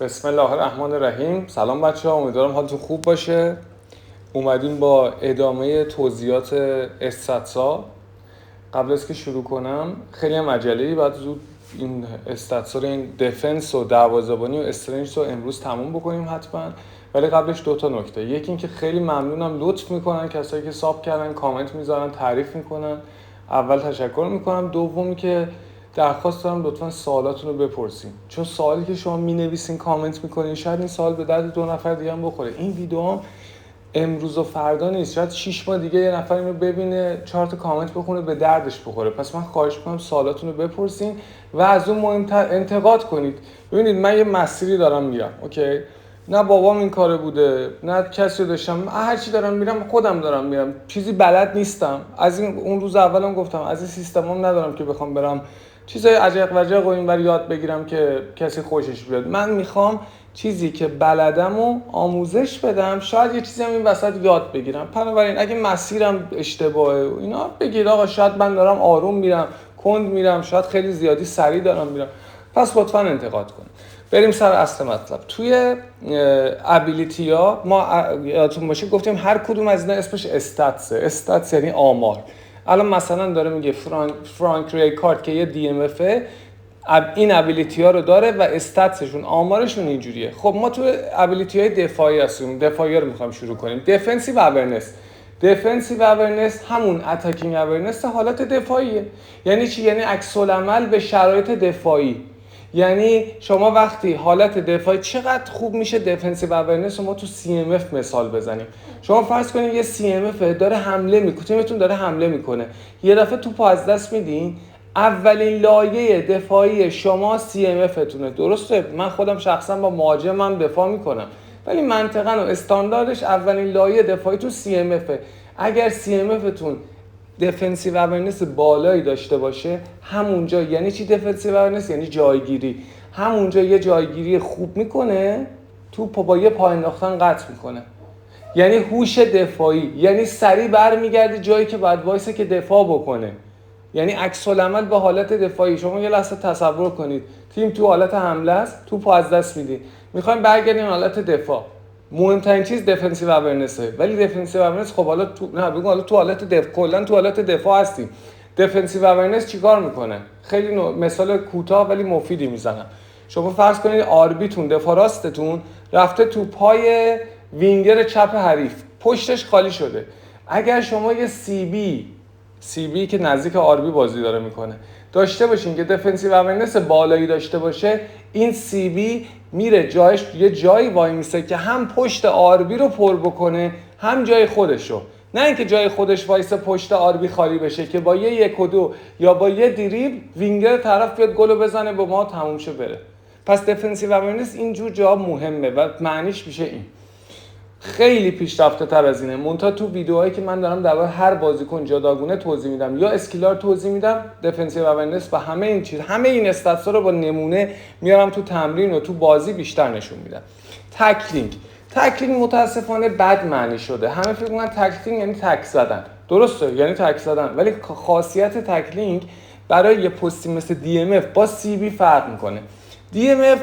بسم الله الرحمن الرحیم. سلام بچه‌ها، امیدوارم حالتون خوب باشه. اومدیم با ادامه توضیحات استاتسا. قبل از که شروع کنم خیلی هم عجله‌ای بعد زود این استاتسا رو، این دفنس و دروازه‌بانی و استرنج رو امروز تموم بکنیم حتما. ولی قبلش دو تا نکته. یکی این که خیلی ممنونم لطف میکنن کسایی که ساب کردن، کامنت میذارن، تعریف میکنن. اول تشکر میکنم. دومی که درخواست دارم لطفا سوالاتون رو بپرسین، چون سوالی که شما مینویسین کامنت میکنین شاید این سوال به درد دو نفر دیگه هم بخوره. این ویدیو هم امروز و فردا نیست، شاید 6 ماه دیگه یه نفر اینو ببینه 4 تا کامنت بخونه به دردش بخوره. پس من خواهش میکنم سوالاتون رو بپرسین و از اون مهمتر انتقاد کنید. ببینید من یه مسیری دارم میرم، اوکی؟ نه بابام این کاره بوده، نه کسی رو داشتم، هر چی دارم میرم خودم دارم میرم، چیزی بلد نیستم. از این اون روز اولم گفتم از این سیستمام ندارم که بخوام برم چیزای عجق وجق و اینور یاد بگیرم که کسی خوشش بیاد. من میخوام چیزی که بلدم و آموزش بدم، شاید یه چیزی هم این وسط یاد بگیرم. بنابراین اگه مسیرم اشتباهه و اینا بگید آقا شاید من دارم آروم میرم، کند میرم، شاید خیلی زیادی سریع دارم میرم. پس لطفاً انتقاد کنید. بریم سر اصل مطلب. توی ابیلیتی ها ما یادتون باشه گفتیم هر کدوم از اینا اسمش استاتسه. استاتس یعنی آمار. الان مثلا داره میگه فرانک ریکارد که یه دی ام اف این ابیلیتی ها رو داره و استاتسشون، آمارشون اینجوریه. خب ما تو ابیلیتی های دفاعی هستیم، دفاعی رو میخوایم شروع کنیم. دیفنسیو اورنس. دیفنسیو اورنس همون اتاکینگ اورنس حالت دفاعیه. یعنی چی؟ یعنی عکس العمل به شرایط دفاعی. یعنی شما وقتی حالت دفاعی، چقدر خوب میشه دیفنسیو اورنس رو ما تو سی ام اف مثال بزنیم. شما فرض کنید یه سی ام اف داره حمله میکنه، تیمتون داره حمله میکنه، یه دفعه توپو از دست میدین، اولین لایه دفاعی شما سی ام اف تونه. درسته من خودم شخصا با مهاجمم دفاع میکنم، ولی منطقاً و استانداردش اولین لایه دفاعی تو سی ام اف. اگر سی ام اف تون دفنسیو اورنس بالایی داشته باشه، همونجا یعنی چی دفنسیو اورنس؟ یعنی جایگیری. همونجا یه جایگیری خوب میکنه، توپو با یه پا انداختن قطع میکنه. یعنی هوش دفاعی، یعنی سریع برمیگردی جایی که باید وایسه که دفاع بکنه. یعنی عکس العمل به حالت دفاعی. شما یه لحظه تصور کنید تیم تو حالت حمله است، توپو از دست میدی، میخوایم برگردیم حالت دفاع. مهمترین چیز دفنسیو اورنسه. ولی دفنسیو اورنس خب حالا تو نه بگو حالا تو حالت کلا تو حالت دفاع هستیم. دفنسیو اورنس چیکار میکنه؟ خیلی مثال کوتاه ولی مفیدی میزنم. شما فرض کنید آربیتون، دفاع راستتون، رفته تو پای وینگر چپ حریف، پشتش خالی شده. اگر شما یه سی بی که نزدیک آربی بازی داره میکنه داشته باشین که دفنسیو اورنس بالایی داشته باشه، این سی بی میره جایش یه جایی وای میسه که هم پشت آربی رو پر بکنه هم جای خودشو. نه اینکه جای خودش وایسه پشت آربی خالی بشه که با یه 1 و 2 یا با یه دریبل وینگر طرف بیاد گلو بزنه با ما تموم شه بره. پس دفنسیو اورنس اینجور جا مهمه و معنیش میشه این. خیلی پیشرفته تر از اینه. منتها تو ویدیوهایی که من دارم درباره هر بازیکن جداگونه توضیح میدم یا اسکیلار توضیح میدم، دفنسیو اورنس و همه این چیز، همه این استاتس‌ها رو با نمونه میارم تو تمرین و تو بازی بیشتر نشون میدم. تکلینگ متاسفانه بد معنی شده. همه فکر می‌کنن تکلینگ یعنی تک زدن. درسته، یعنی تک زدن، ولی خاصیت تکلینگ برای یه پستی مثل دی ام اف با سی بی فرق میکنه. دی ام اف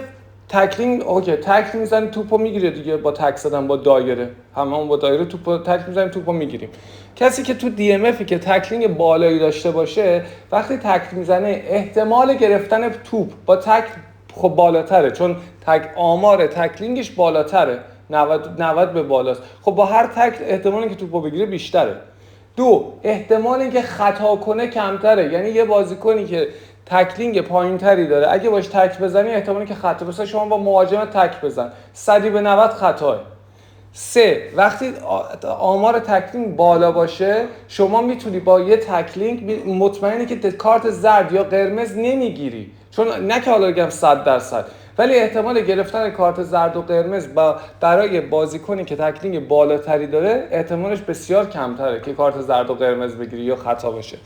تکلینگ اوکی، تکل میزنی توپو میگیره دیگه، با تک زدن با دایره، همون با دایره توپو تکل میزنیم توپو میگیریم. کسی که تو دی ام افی که تکلینگ بالایی داشته باشه، وقتی تکل میزنه احتمال گرفتن توپ با تکل خب بالاتره، چون آمار تکلینگش بالاتره، 90 به بالاست. خب با هر تکل احتمالی که توپو بگیره بیشتره. دو، احتمال اینکه خطا کنه کمتره. یعنی یه بازیکنی که تکلینگ پایینتری داره اگه باش تک بزنی احتمالی که خطا بشه، شما با مهاجم تک بزن 100 به 90 خطاه. 3، وقتی آمار تکلینگ بالا باشه شما میتونی با یه تکلینگ مطمئنی که کارت زرد یا قرمز نمیگیری، چون نه که حالا بگم 100%، ولی احتمال گرفتن کارت زرد و قرمز برای بازیکنی که تکلینگ بالاتری داره احتمالش بسیار کمتره که کارت زرد و قرمز بگیری یا خطا باشه.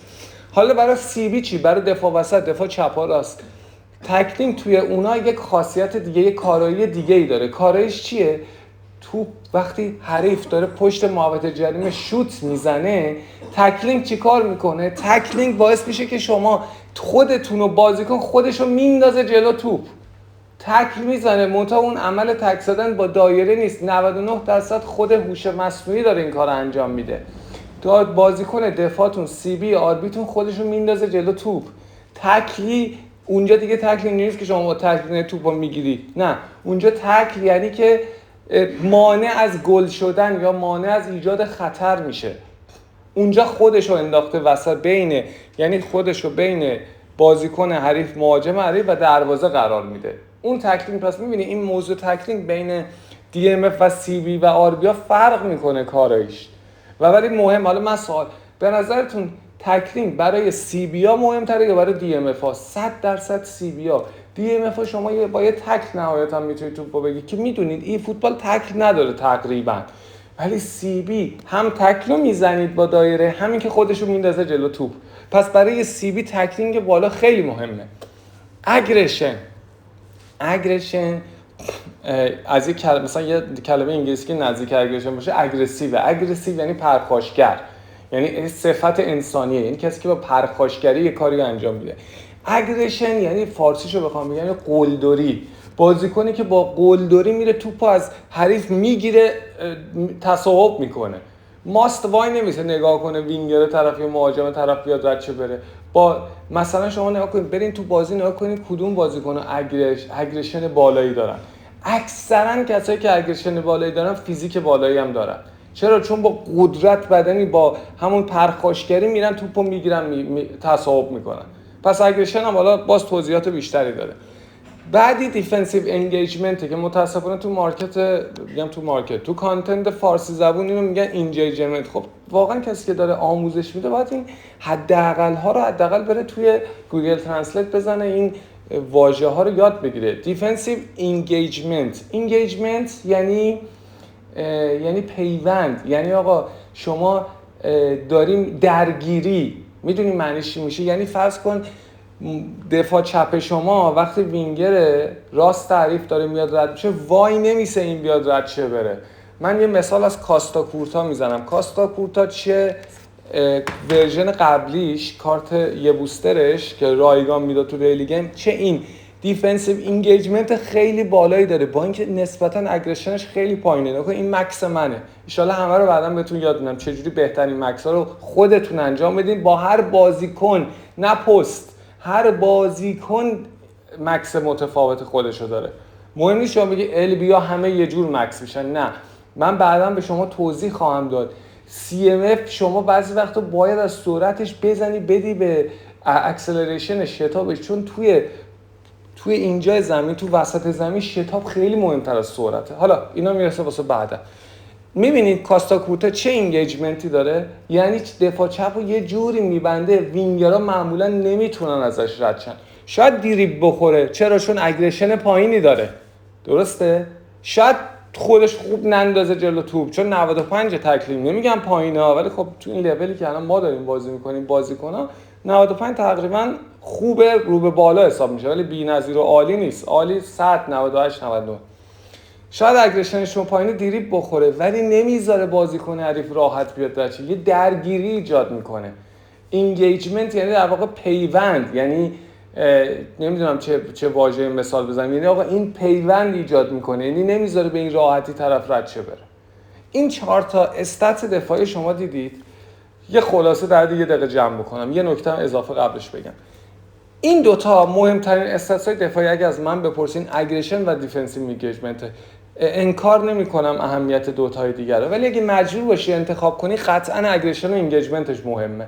حالا برای سی بی چی؟ برای دفاع وسط، دفاع چپ ها راست. تکلینگ توی اونا یک خاصیت دیگه، یک کارایی دیگه ای داره. کارایش چیه؟ توپ وقتی حریف داره پشت محوطه جریمه شوت میزنه، تکلینگ چی کار میکنه؟ تکلینگ باعث میشه که شما خودتون و بازیکن خودشو میندازه جلو توپ. تکل میزنه، منتها اون عمل تکل زدن با دایره نیست. 99% خود هوش مصنوعی داره این کار انجام میده. تو بازیکن دفاعتون سی بی آربیتون خودشون میندازه جلو توپ. تکلی اونجا دیگه تکل نیست که شما با تکل توپو میگیری، نه، اونجا تکل یعنی که مانع از گل شدن یا مانع از ایجاد خطر میشه. اونجا خودشو انداخته وسط بین، یعنی خودشو بین بازیکن حریف، مهاجم حریف و دروازه قرار میده. اون تکلینگ، پس میبینی این موضوع تکلینگ بین DMF و CB و آربیا فرق میکنه کارایش. و ولی مهم، حالا من سوال، به نظرتون تکلینگ برای CB ها مهمتره یا برای DMF ها؟ 100% CB ها. DMF ها شما با یه تکل نهایتا میتونید توپو بگی که میدونید این فوتبال تکل نداره تقریبا، ولی سی بی هم تکلو میزنید با دایره، همین که خودشو میندازه جلو توپ. پس برای سی بی تکلینگ بالا خیلی مهمه. اگریشن از یک کلمه، مثلا یه کلمه انگلیسی که نزدیک اگریشن باشه اگریسیو یعنی پرخاشگر، یعنی صفت انسانیه، یعنی کسی که با پرخاشگری یه کاری انجام میده. اگریشن یعنی فارسیشو بخوام بگم یعنی قلدری، بازیکنی که با قلدری میره توپو از حریف میگیره، تصاحب میکنه. ماست وای نمیشه نگاه کنه وینگر طرف یا مهاجم طرف بیاد رد شه بره. با مثلا شما نگاه کنید، برین تو بازی نگاه کنید کدوم بازیکن اگریشن بالایی دارن. اکثرا کسایی که اگریشن بالایی دارن فیزیک بالایی هم دارن. چرا؟ چون با قدرت بدنی، با همون پرخاشگری میرن توپو میگیرن، تصاحب میکنن. پس اگریشن هم حالا باز توضیحات بیشتری داره. بعدی دیفنسیو انگیجمنت که متاسفانه تو کانتنت فارسی زبون اینو میگن انگیجمنت. خب واقعا کسی که داره آموزش میده باید این حداقل ها رو حداقل بره توی گوگل ترنسلیت بزنه، این واژه ها رو یاد بگیره. دیفنسیو انگیجمنت یعنی پیوند، یعنی آقا شما داریم درگیری. میدونی معنیش چی میشه؟ یعنی فرض کن دفاع چپ شما وقتی وینگر راست حریف داره میاد رد میشه، وای نمیسه این بیاد رد شه بره. من یه مثال از کاستا کورتا میزنم. کاستا کورتا چه ورژن قبلیش، کارت یه بوسترش که رایگان میداد تو ریلی گیم، چه این دیفنسیو اینگیجمنت خیلی بالایی داره، با اینکه نسبتا اگریشنش خیلی پایینه. این مکس منه، ان شاءالله همه رو بعداً بهتون یاد میدم چجوری بهترین مکس ها رو خودتون انجام بدین با هر بازیکن، نه پست. هر بازیکن مکس متفاوت خودشو داره. مهم نیست شما بگی ال بیا همه یه جور مکس میشن، نه، من بعداً به شما توضیح خواهم داد. CMF شما بعضی وقتا باید از سرعتش بزنی بدی به اکسلریشن شتابش، چون توی اینجا زمین، تو وسط زمین شتاب خیلی مهمتر از سرعته. حالا اینا میرسه واسه بعدا. میبینید کاستا کورتا چه اینگیجمنتی داره؟ یعنی دفاع چپ رو یه جوری میبنده وینگرها معمولا نمیتونن ازش رد شن. شاید دیریب بخوره، چرا؟ چون اگریشن پایینی داره، درسته؟ شاید خودش خوب نندازه جلو توپ، چون 95 تکلینگ، نمیگم پایینه ولی خب تو این لولی که الان ما داریم بازی میکنیم بازیکن‌ها 95 تقریبا خوبه، رو به بالا حساب میشه، ولی بی‌نظیر و عالی نیست. عالی 100 98 99. شاید اگریشنشون پایینه دیریب بخوره ولی نمیذاره بازیکن حریف راحت بیاد درچه، یه درگیری ایجاد میکنه. اینگیجمنت یعنی در واقع پیوند، یعنی نمیدونم چه واژه مثال بزنم، یعنی آقا این پیوند ایجاد میکنه، یعنی نمیذاره به این راحتی طرف رد شه بره. این 4 تا استات دفاعی شما دیدید. یه خلاصه در یه دقیقه جمع بکنم، یه نکته اضافه قبلش بگم. این دوتا مهمترین استات‌های دفاعی اگه از من بپرسین اگریشن و دیفنسیو اینگیجمنت. انکار نمی‌کنم اهمیت دوتای دیگر رو، ولی اگه مجبور باشی انتخاب کنی قطعاً اگریشن و اینگیجمنتش مهمه.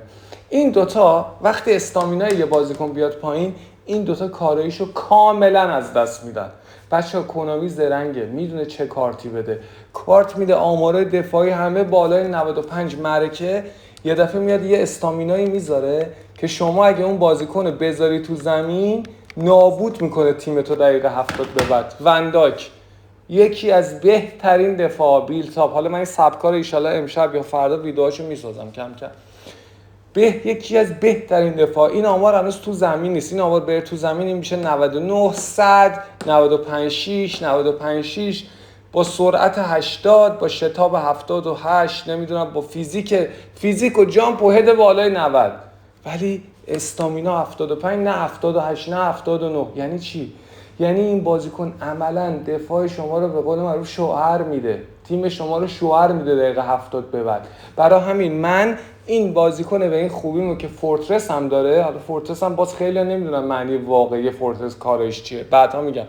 این دوتا وقتی استامینای یه بازیکن بیاد پایین، این دوتا کاراییشو کاملا از دست میدن. بچه‌ها کنامی زرنگه، میدونه چه کارتی بده. کارت میده آمارای دفاعی همه بالای 95 معرکه، یه دفعه میاد یه استامینایی میذاره که شما اگه اون بازیکن بذاری تو زمین نابود میکنه تیمتو دقیقه 70 به بعد. ونداک یکی از بهترین دفاع بیلتاپ، حالا من این سبکار ایشالا امشب یا فردا ویدیوهاشو میسازم کم کم، یکی از بهترین دفاع. این آمار هنوز تو زمین نیست، این آمار بره تو زمین این میشه 99 100 95 6 95 6 با سرعت 80 با شتاب 78 نمیدونم با فیزیک و جامپ و هد بالای 90، ولی استامینا 75 نه 78 نه 79. یعنی چی؟ یعنی این بازیکن عملا دفاع شما رو به قول معروف شوهر میده، تیم شما رو شوهر میده دقیقه 70 به بعد. برای همین من این بازیکن به این خوبیمو که فورترس هم داره، حالا فورترس هم باز خیلی نمیدونم معنی واقعی فورترس کارش چیه، بعدا میگم،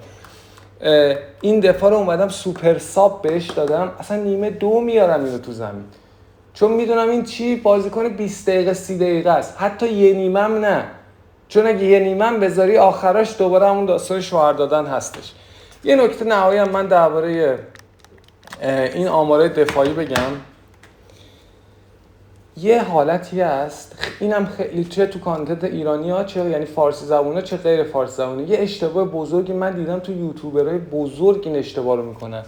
این دفاع رو اومدم سوپر ساب بهش دادم، اصلا نیمه 2 میارم اینو تو زمین، چون میدونم این چی بازیکن 20 دقیقه 30 دقیقه است، حتی یه نیمم نه، چون اگه یه نیمم بذاری آخرش دوباره همون داستان شوهر دادن هستش. یه نکته نهایی هم من درباره این آمارای دفاعی بگم. یه حالتی هست، اینم خیلی چه تو کانتنت ایرانی‌ها چه یعنی فارسی زبونا چه غیر فارسی زبونا، یه اشتباه بزرگی من دیدم تو یوتیوبرای بزرگ این اشتباه رو میکنن.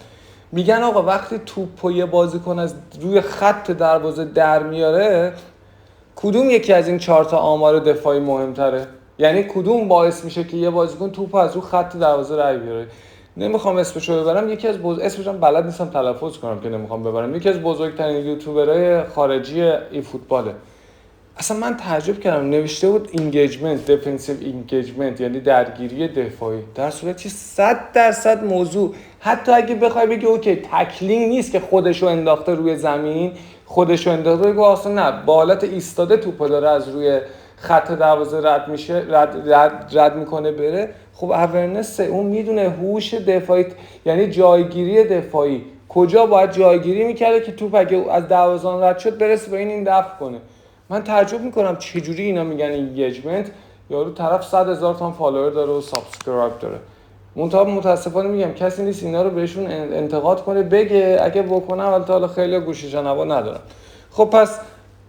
میگن آقا وقتی توپو یه بازیکن از روی خط دروازه در میاره، کدوم یکی از این 4 تا آمار دفاعی مهمتره؟ یعنی کدوم باعث میشه که یه بازیکن توپو از روی خط دروازه رای بیاره؟ نمیخوام اسمشو ببرم، یکی از اسمش هم بلد نیستم تلفظ کنم که نمیخوام ببرم، یکی از بزرگترین یوتیوبرهای خارجی ای فوتباله. اصلا من تعجب کردم، نوشته بود اینگیجمنت، دیفنسیو اینگیجمنت، یعنی درگیری دفاعی، در صورتی 100% موضوع، حتی اگه بخوای بگی اوکی تکلینگ نیست که خودشو انداخته روی زمین، خودشو انداخته، بگو اصلا نه، با حالت ایستاده توپو داره از روی خط دروازه رد میشه، رد میکنه بره، خب اورنس اون میدونه هوش دفاعی یعنی جایگیری دفاعی، کجا باید جایگیری میکرده که توپ اگه از دروازه رد شد برسه به این دفع کنه. من تعجب میکنم چجوری اینا میگن اینگیجمنت، یارو طرف 100,000 تا فالوور داره و سابسکرایب داره. متاسفانه میگم کسی نیست اینا رو بهشون انتقاد کنه، بگه اگه بکنه حالا خیلی گوشی جنبا ندارن. خب پس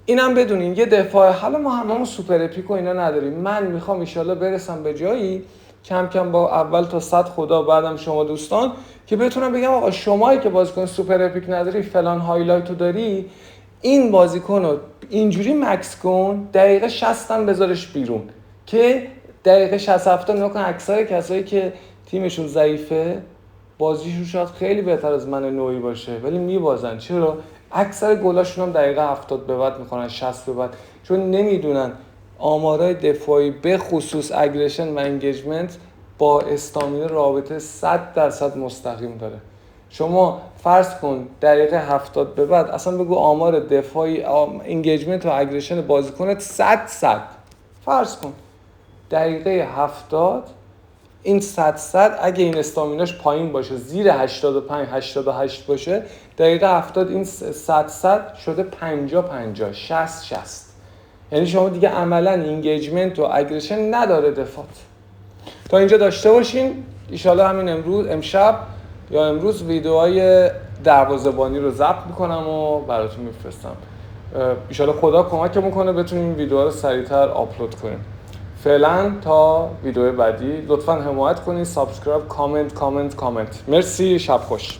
اینم بدونین یه دفاع، حالا ما هممون سوپر اپیک و اینا نداریم، من میخوام ان شاءالله برسم به جایی کم کم با اول تا 100 خدا بعدم شما دوستان که بتونم بگم آقا شمایی که بازیکن سوپر اپیک نداری فلان هایلایتو داری، این بازیکن رو اینجوری مکس کن، دقیقه 60 هم بذارش بیرون که دقیقه 60-70 نکن. اکثر کسایی که تیمشون ضعیفه بازیشون شاید خیلی بهتر از من نوعی باشه ولی میبازن. چرا؟ اکثر گلاشون هم دقیقه 70 به بعد میخونن، 60 به بعد، چون نمیدونن آمارای دفاعی به خصوص اگریشن و انگیجمنت با استامینه رابطه 100% مستقیم داره. شما فرض کن دقیقه 70 به بعد اصلا بگو آمار دفاعی انگیجمنت و اگریشن بازیکنت 100، فرض کن دقیقه 70 این 100 اگه این استامیناش پایین باشه زیر 85 88 باشه، دقیقه 70 این 100 شده 50 60. یعنی شما دیگه عملا انگیجمنت و اگریشن نداره دفاعت. تا اینجا داشته باشین. ان شاءالله همین امشب یا امروز ویدیوهای دروازه‌بانی رو ضبط میکنم و براتون میفرستم. ان شاءالله خدا کمکمون کنه بتونیم این ویدیوها رو سریعتر آپلود کنیم. فعلا تا ویدیو بعدی لطفاً حمایت کنین، سابسکرایب، کامنت. مرسی، شب خوش.